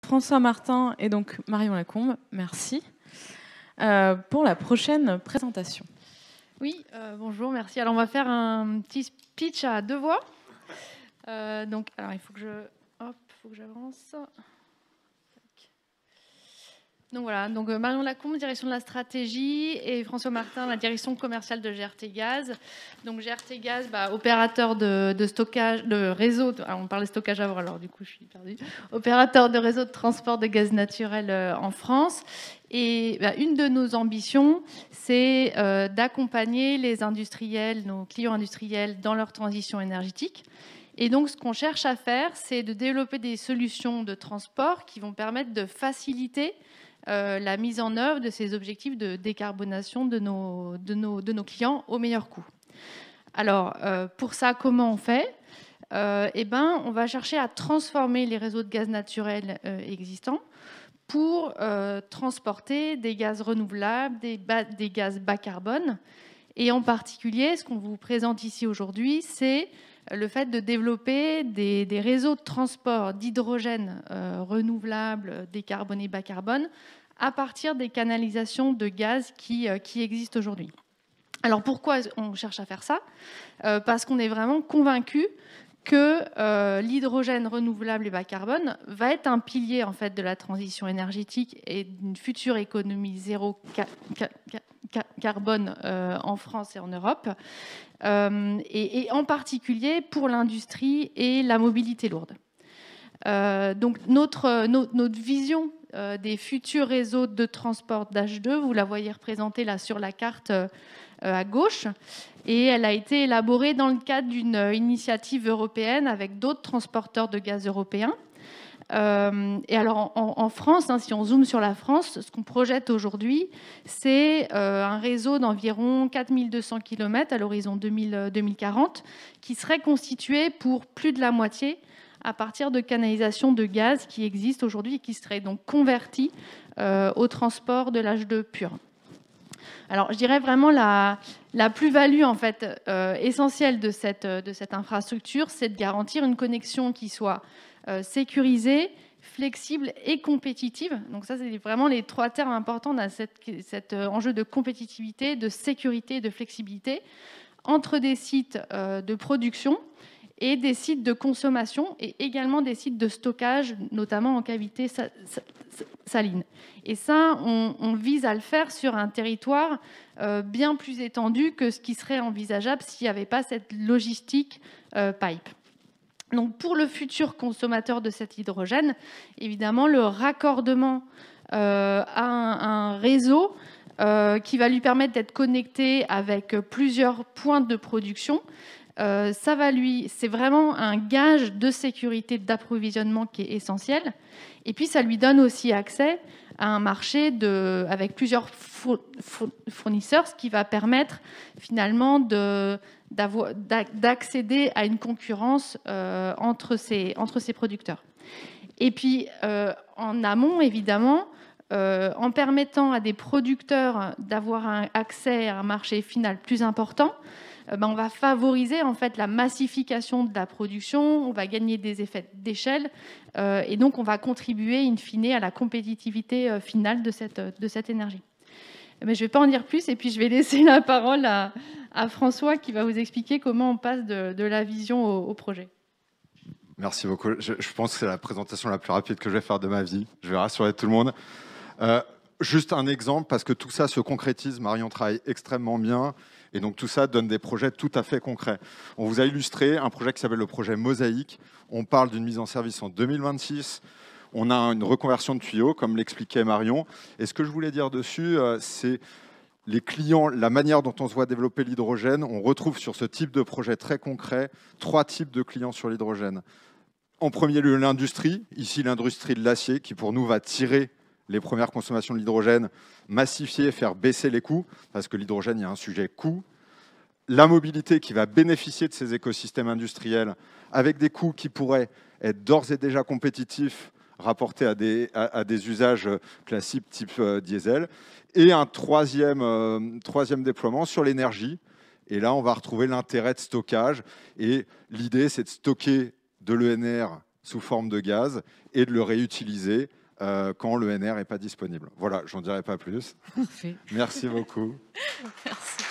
François Martin et donc Marion Lacombe, merci pour la prochaine présentation. Oui, bonjour, merci. Alors on va faire un petit speech à deux voix. Donc, alors il faut que j'avance. Donc voilà, donc Marion Lacombe, direction de la stratégie, et François Martin, la direction commerciale de GRT Gaz. Donc GRT Gaz, opérateur de stockage, de réseau, alors on parlait stockage avant, alors du coup je suis perdue, opérateur de réseau de transport de gaz naturel en France. Et une de nos ambitions, c'est d'accompagner les industriels, nos clients industriels, dans leur transition énergétique. Et donc, ce qu'on cherche à faire, c'est de développer des solutions de transport qui vont permettre de faciliter la mise en œuvre de ces objectifs de décarbonation de nos clients au meilleur coût. Alors, pour ça, comment on fait ? On va chercher à transformer les réseaux de gaz naturel existants pour transporter des gaz renouvelables, des gaz bas carbone. Et en particulier, ce qu'on vous présente ici aujourd'hui, c'est le fait de développer des réseaux de transport d'hydrogène renouvelable, décarboné, bas carbone, à partir des canalisations de gaz qui existent aujourd'hui. Alors pourquoi on cherche à faire ça ? Parce qu'on est vraiment convaincu que l'hydrogène renouvelable et bas carbone va être un pilier en fait de la transition énergétique et d'une future économie zéro carbone en France et en Europe, et en particulier pour l'industrie et la mobilité lourde. Donc notre vision des futurs réseaux de transport d'H2, vous la voyez représentée là sur la carte à gauche, et elle a été élaborée dans le cadre d'une initiative européenne avec d'autres transporteurs de gaz européens. Et alors en France, si on zoome sur la France, ce qu'on projette aujourd'hui, c'est un réseau d'environ 4200 km à l'horizon 2040 qui serait constitué pour plus de la moitié à partir de canalisations de gaz qui existent aujourd'hui et qui seraient donc converties au transport de l'H2 pur. Alors, je dirais vraiment la plus-value en fait essentielle de cette infrastructure, c'est de garantir une connexion qui soit sécurisée, flexible et compétitive. Donc ça, c'est vraiment les trois termes importants dans cet enjeu de compétitivité, de sécurité et de flexibilité entre des sites de production et des sites de consommation et également des sites de stockage, notamment en cavité saline. Et ça, on vise à le faire sur un territoire bien plus étendu que ce qui serait envisageable s'il n'y avait pas cette logistique pipe. Donc pour le futur consommateur de cet hydrogène, évidemment, le raccordement à un réseau qui va lui permettre d'être connecté avec plusieurs points de production, c'est vraiment un gage de sécurité d'approvisionnement qui est essentiel. Et puis, ça lui donne aussi accès à un marché avec plusieurs fournisseurs, ce qui va permettre finalement d'accéder à une concurrence entre ces producteurs. Et puis, en amont, évidemment, en permettant à des producteurs d'avoir un accès à un marché final plus important, on va favoriser en fait la massification de la production, on va gagner des effets d'échelle et donc on va contribuer in fine à la compétitivité finale de cette énergie. Mais je ne vais pas en dire plus et puis je vais laisser la parole à François qui va vous expliquer comment on passe de la vision au projet. Merci beaucoup. Je pense que c'est la présentation la plus rapide que je vais faire de ma vie. Je vais rassurer tout le monde. Juste un exemple, parce que tout ça se concrétise. Marion travaille extrêmement bien. Et donc tout ça donne des projets tout à fait concrets. On vous a illustré un projet qui s'appelle le projet Mosaïque. On parle d'une mise en service en 2026. On a une reconversion de tuyaux, comme l'expliquait Marion. Et ce que je voulais dire dessus, c'est les clients, la manière dont on se voit développer l'hydrogène. On retrouve sur ce type de projet très concret 3 types de clients sur l'hydrogène. En premier lieu, l'industrie. Ici, l'industrie de l'acier, qui pour nous va tirer les premières consommations de l'hydrogène, massifier, faire baisser les coûts, parce que l'hydrogène, il y a un sujet coût. La mobilité qui va bénéficier de ces écosystèmes industriels avec des coûts qui pourraient être d'ores et déjà compétitifs rapportés à des usages classiques type diesel. Et un troisième déploiement sur l'énergie. Et là, on va retrouver l'intérêt de stockage. Et l'idée, c'est de stocker de l'ENR sous forme de gaz et de le réutiliser quand l'ENR n'est pas disponible. Voilà, j'en dirai pas plus. Parfait. Merci beaucoup. Merci.